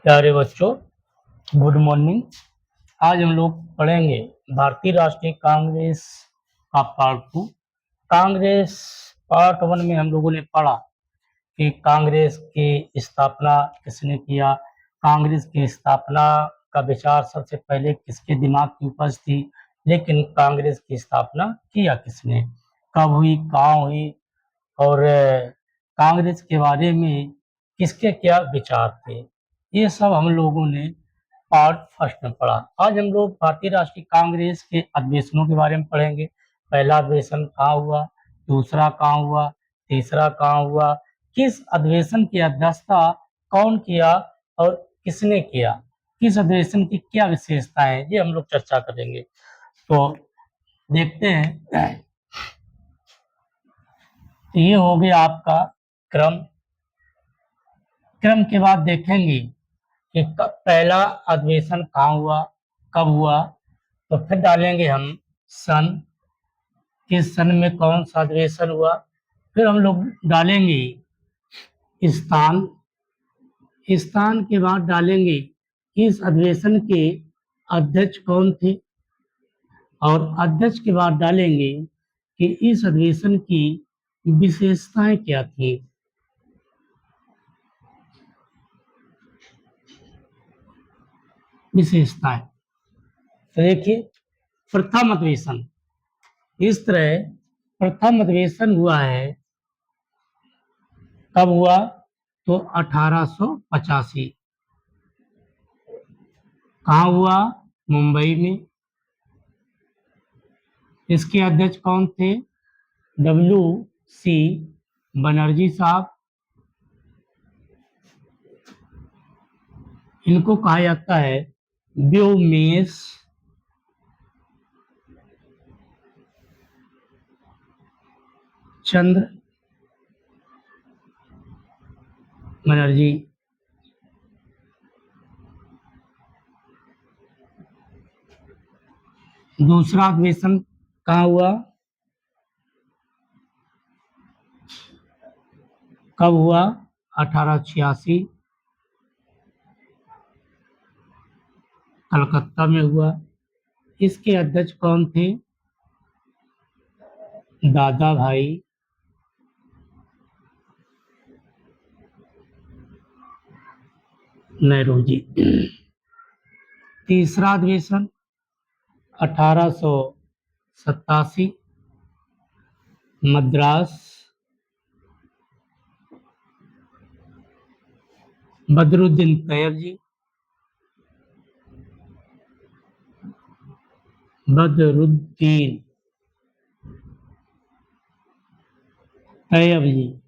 प्यारे बच्चों, good morning. आज हम लोग पढ़ेंगे भारतीय राष्ट्रीय कांग्रेस का पार्ट 2। कांग्रेस पार्ट 1 में हम लोगों ने पढ़ा कि कांग्रेस की स्थापना किसने किया, कांग्रेस की स्थापना का विचार सबसे पहले किसके दिमाग की उपज थी, लेकिन कांग्रेस की स्थापना किया किसने, कब हुई, कहाँ हुई, और कांग्रेस के बारे में किसके क्या विचार थे, ये सब हम लोगों ने पार्ट फर्स्ट में पढ़ा। आज हम लोग भारतीय राष्ट्रीय कांग्रेस के अधिवेशनों के बारे में पढ़ेंगे। पहला अधिवेशन कहाँ हुआ, दूसरा कहाँ हुआ, तीसरा कहाँ हुआ, किस अधिवेशन की अध्यक्षता कौन किया और किसने किया, किस अधिवेशन की क्या विशेषताएं, ये हम लोग चर्चा करेंगे। तो देखते हैं, ये हो गया आपका क्रम के बाद देखेंगे कि पहला अधिवेशन कहाँ हुआ, कब हुआ, तो फिर डालेंगे हम सन, किस सन में कौन सा अधिवेशन हुआ। फिर हम लोग डालेंगे स्थान के बाद डालेंगे इस अधिवेशन के अध्यक्ष कौन थे, और अध्यक्ष के बाद डालेंगे कि इस अधिवेशन की विशेषताएं क्या थी। विशेषताएं तो देखिए, प्रथम अधिवेशन इस तरह प्रथम अधिवेशन हुआ है, कब हुआ, तो 1885। कहाँ हुआ, मुंबई में। इसके अध्यक्ष कौन थे, WC बनर्जी साहब। इनको कहा जाता है व्योमेश चंद्र बनर्जी। दूसरा अधिवेशन कहाँ हुआ, कब हुआ, 1886, कलकत्ता में हुआ। इसके अध्यक्ष कौन थे, दादा भाई नेहरू। तीसरा अधिवेशन 1887, मद्रास, बदरुद्दीन तैयब जी। बदरुद्दीन तैयब जी।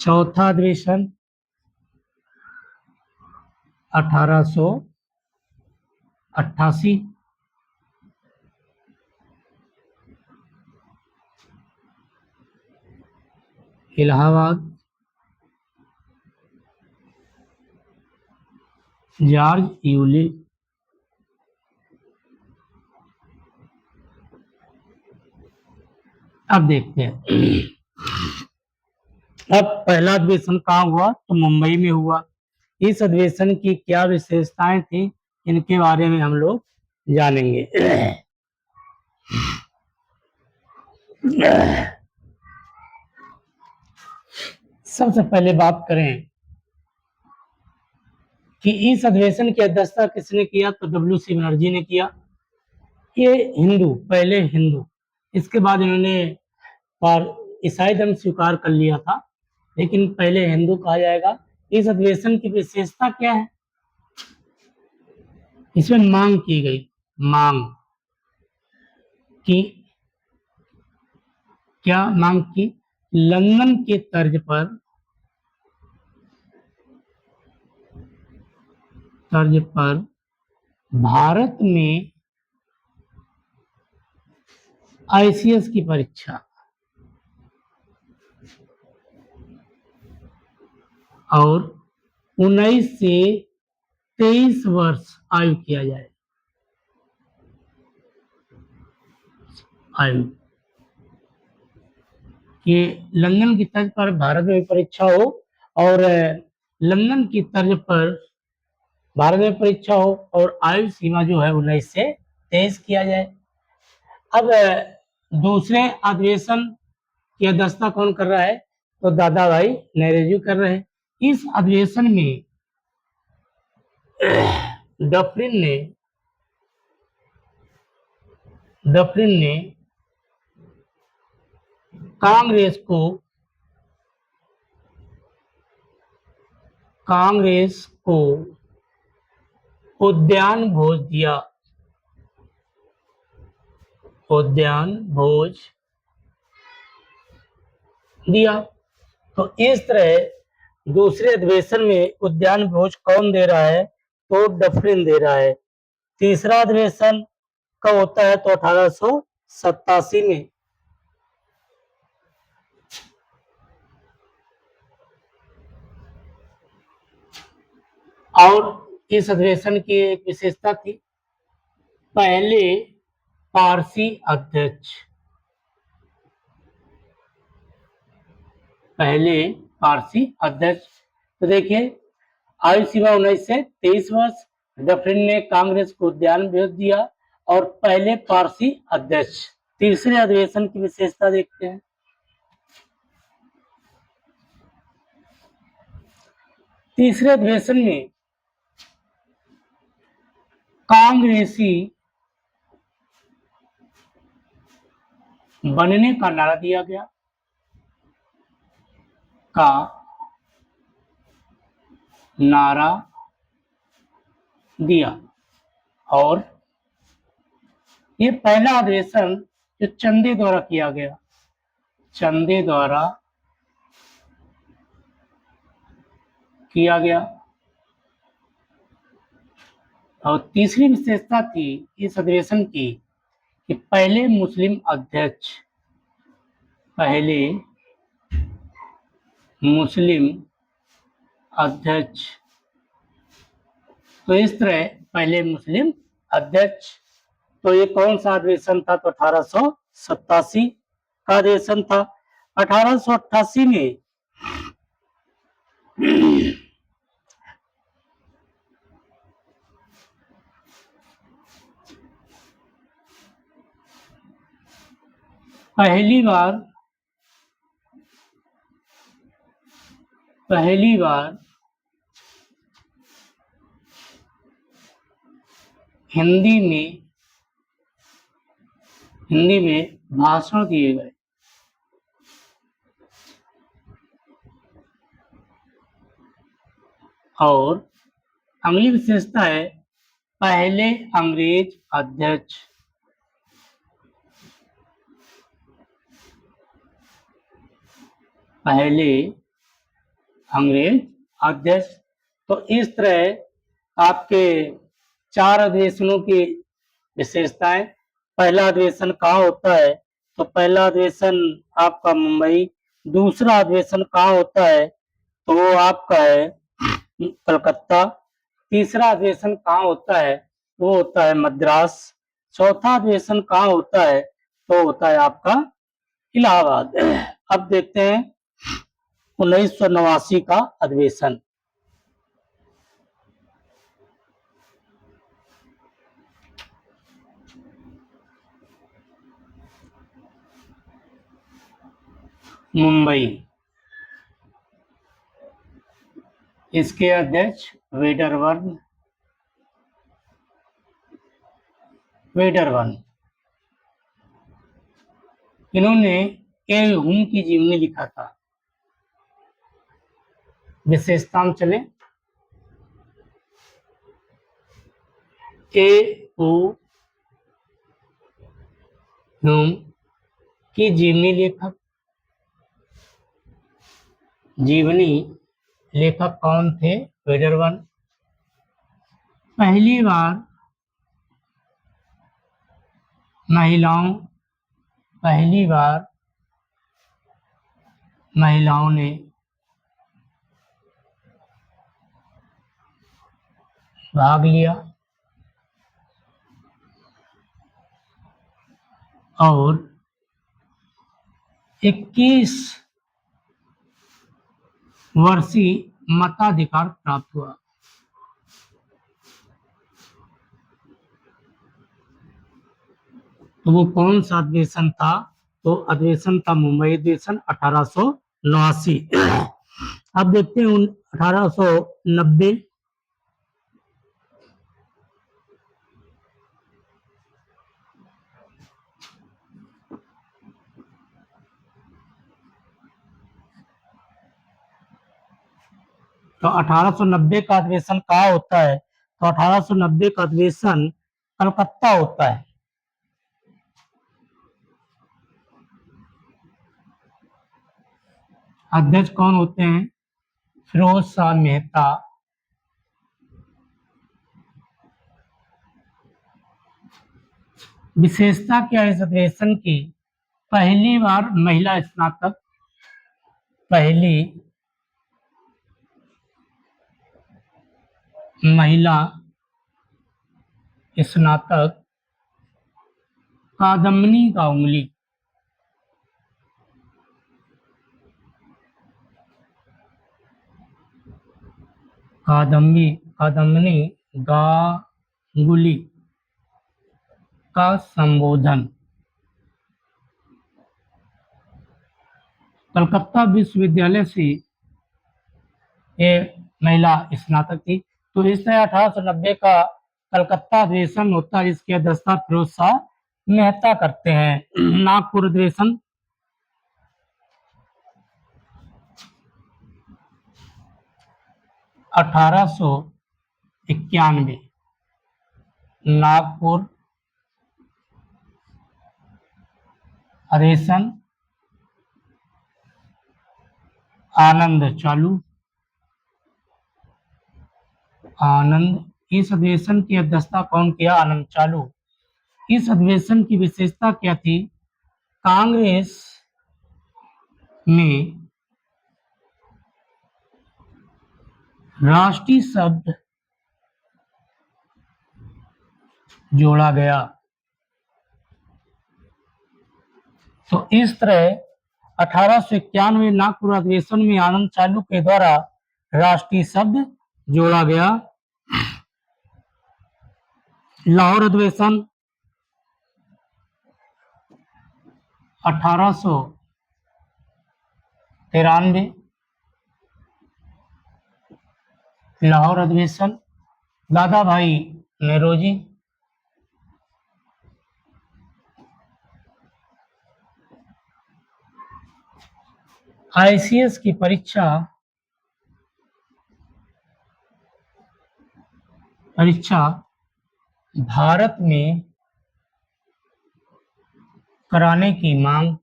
चौथा अधिवेशन 1888, इलाहाबाद, जॉर्ज यूले। अब देखते हैं, अब पहला अधिवेशन कहाँ हुआ, तो मुंबई में हुआ। इस अधिवेशन की क्या विशेषताएं थी, इनके बारे में हम लोग जानेंगे। सबसे पहले बात करें कि इस अधिवेशन की अध्यक्षता किसने किया, तो WC बनर्जी ने किया। ये हिंदू, पहले हिंदू, इसके बाद इन्होंने ईसाई धर्म स्वीकार कर लिया था, लेकिन पहले हिंदू कहा जाएगा। इस अधिवेशन की विशेषता क्या है, इसमें मांग की गई, मांग की, क्या मांग की, लंदन के तर्ज पर भारत में ICS की परीक्षा और 19 से 23 वर्ष आयु किया जाए, आयु कि लंदन की तर्ज पर भारत में परीक्षा हो और लंदन की तर्ज पर भारत में परीक्षा हो और आयु सीमा जो है 19 से 23 किया जाए। अब दूसरे अधिवेशन की अध्यक्षता कौन कर रहा है? तो दादा भाई नौरोजी कर रहे हैं। इस अधिवेशन में डफरिन ने कांग्रेस को उद्यान भोज दिया। तो इस तरह दूसरे अधिवेशन में उद्यान भोज कौन दे रहा है? तो डफरिन दे रहा है। तीसरा अधिवेशन कब होता है? तो 1887 में। और इस अधिवेशन की एक विशेषता थी, पहले पारसी अध्यक्ष तो देखिए, आयु सीमा 19 से 23 वर्ष। डफरिन ने कांग्रेस को उद्यान भेज दिया और पहले पारसी अध्यक्ष। तीसरे अधिवेशन की विशेषता देखते हैं। तीसरे अधिवेशन में कांग्रेसी बनने का नारा दिया गया और ये पहला अधिवेशन जो चंदे द्वारा किया गया, और तीसरी विशेषता थी इस अधिवेशन की कि पहले मुस्लिम अध्यक्ष तो इस तरह पहले मुस्लिम अध्यक्ष। तो ये कौन सा अधिवेशन था? तो 1887 का अधिवेशन था। 1888 में पहली बार हिंदी में भाषण दिए गए। और अगली विशेषता है पहले अंग्रेज अध्यक्ष। तो इस तरह आपके 4 अधिवेशनों की विशेषताएं। पहला अधिवेशन कहाँ होता है? तो पहला अधिवेशन आपका मुंबई। दूसरा अधिवेशन कहाँ होता है? तो वो आपका है कलकत्ता। तीसरा अधिवेशन कहाँ होता है? वो होता है मद्रास। चौथा अधिवेशन कहाँ होता है? तो होता है आपका इलाहाबाद। अब देखते हैं 1989 का अधिवेशन। मुंबई, इसके अध्यक्ष वेडरबर्न। इन्होंने ए ह्यूम की जीवनी लिखा था। विशेषता में चले, ए ओ ह्यूम की जीवनी लेखक कौन थे? वेडरबर्न। पहली बार महिलाओं ने भाग लिया और 21 वर्षीय मताधिकार प्राप्त हुआ। तो वो कौन सा अधिवेशन था? तो अधिवेशन था मुंबई अधिवेशन 1889। अब देखते हैं 1890। तो 1890 का अधिवेशन कहाँ होता है? तो 1890 का अधिवेशन कलकत्ता होता है। अध्यक्ष कौन होते हैं? फिरोज शाह मेहता। विशेषता क्या है इस अधिवेशन की? पहली बार महिला स्नातक, पहली महिला स्नातक कादम्बिनी का उंगली, कादम्बिनी गांगुली का संबोधन। कलकत्ता विश्वविद्यालय से ये महिला स्नातक थी। तो इस तरह 1890 का कलकत्ता अधिवेशन होता है, जिसकी अध्यक्षता फिरोज शाह मेहता करते हैं। नागपुर अधिवेशन 1891। नागपुर अधिवेशन आनंद चालू। इस अधिवेशन की अध्यक्षता कौन किया? आनंद चालू। इस अधिवेशन की विशेषता क्या थी? कांग्रेस में राष्ट्रीय शब्द जोड़ा गया। तो इस तरह 1891 नागपुर अधिवेशन में आनंद चालू के द्वारा राष्ट्रीय शब्द जोड़ा गया। लाहौर अधिवेशन 1893। लाहौर अधिवेशन दादा भाई नेरोजी। ICS की परीक्षा भारत में कराने की मांग।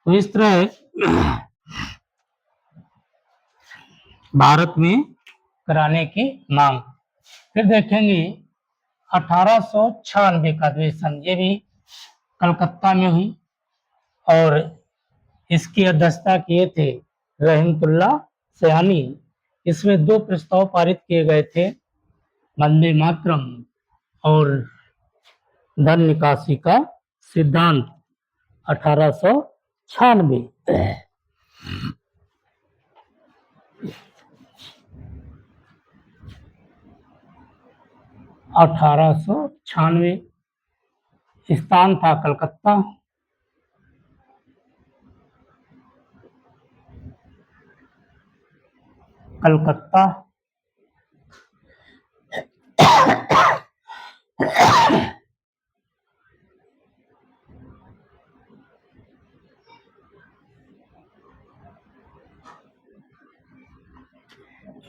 तो इस तरह भारत में कराने की मांग। फिर देखेंगे 1896 का अधिवेशन, ये भी कलकत्ता में हुई और इसकी अध्यक्षता किए थे रहमतुल्लाह सैनी। इसमें 2 प्रस्ताव पारित किए गए थे, वंदे मातरम और धन निकासी का सिद्धांत। 1896 1896 स्थान था कलकत्ता। कलकत्ता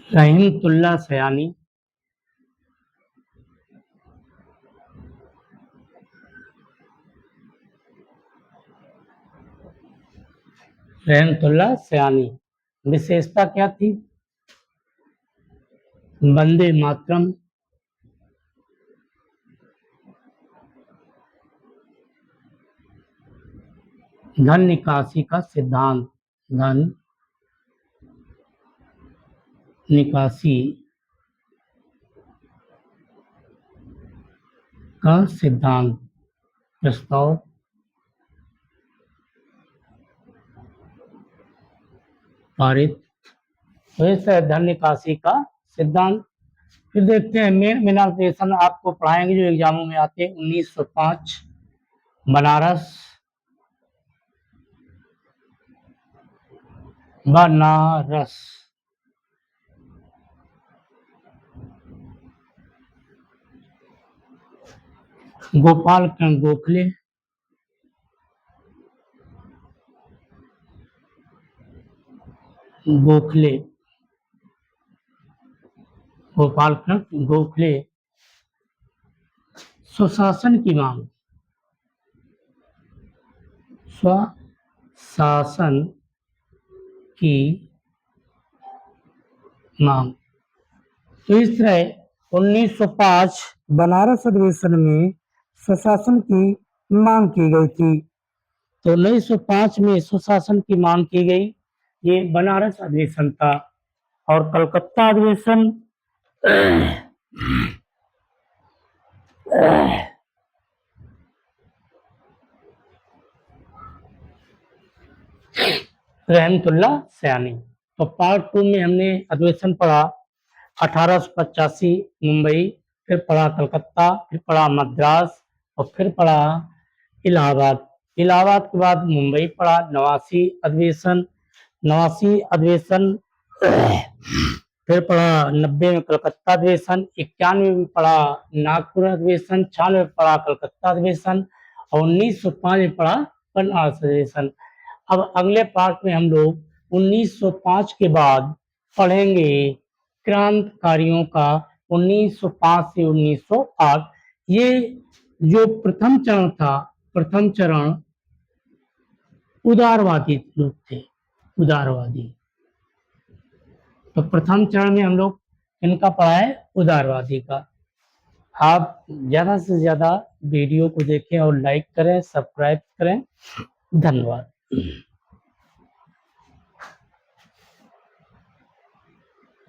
रहमतुल्लाह सयानी विशेषता क्या थी? वंदे मातरम, धन निकासी का सिद्धांत, धन निकासी का सिद्धांत। प्रस्ताव पारित। तो इस धन निकासी का सिद्धांत। फिर देखते हैं मेन मिनरलाइजेशन आपको पढ़ाएंगे जो एग्जामों में आते हैं। 1905 बनारस बनारस गोपाल चंद गोखले गोखले गोपाल चंद गोखले स्वशासन की मांग स्वशासन की मांग। तो इस तरह 1905 बनारस अधिवेशन में स्वशासन की मांग की गई थी। तो 1905 में स्वशासन की मांग की गई, ये बनारस अधिवेशन था। और कलकत्ता अधिवेशन रहमतुल्लाह सयानी। तो पार्ट 2 में हमने अधिवेशन पढ़ा 1885 मुंबई, फिर पढ़ा कलकत्ता, फिर पढ़ा मद्रास और फिर पढ़ा इलाहाबाद। इलाहाबाद के बाद मुंबई पढ़ा 89 अधिवेशन, 89 अधिवेशन फिर पढ़ा 90 में कलकत्ता अधिवेशन, 91 में पढ़ा नागपुर अधिवेशन, 96 में पढ़ा कलकत्ता अधिवेशन और 1905 में पढ़ा बनारस अधिवेशन। अब अगले पार्ट में हम लोग 1905 के बाद पढ़ेंगे क्रांतिकारियों का 1905 से 1908। ये जो प्रथम चरण था, प्रथम चरण उदारवादी लोग थे, उदारवादी। तो प्रथम चरण में हम लोग इनका पढ़ा है उदारवादी का। आप ज्यादा से ज्यादा वीडियो को देखें और लाइक करें, सब्सक्राइब करें। धन्यवाद।